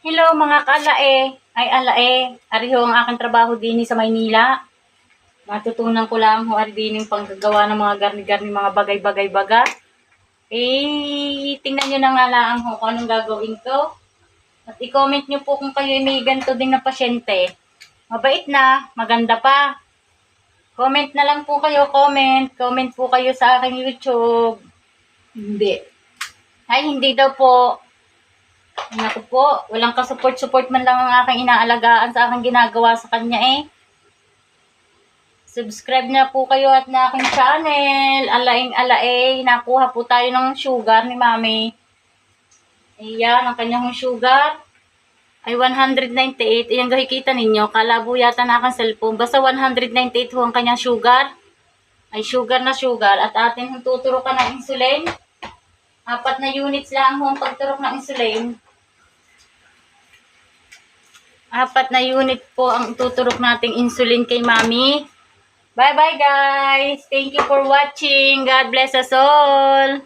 Hello mga kaalae, ay alae, ariho ang aking trabaho din sa Maynila. Matutunan ko lang ho ari din yung panggagawa ng mga garni-garni, mga bagay-bagay-baga. Tingnan nyo na nga lang ho kung anong gagawin ko. At i-comment nyo po kung kayo may ganito din na pasyente. Mabait na, maganda pa. Comment na lang po kayo, comment. Comment po kayo sa aking YouTube. Hindi. Ay, hindi daw po. Naku po, walang ka-support-support man lang ang aking inaalagaan sa aking ginagawa sa kanya eh. Subscribe na po kayo at na aking channel. Alaing alae, nakuha po tayo ng sugar ni Mami. Ayan, ang kanyang sugar ay 198. Ayan, nakikita ninyo, kalabo yata na aking cellphone. Basta 198 ho ang kanyang sugar. Ay sugar na sugar. At atin tuturukan ng insulin. 4 na units lang ho ang pagturok ng insulin. 4 na unit po ang tuturok nating insulin kay Mami. Bye-bye guys! Thank you for watching. God bless us all!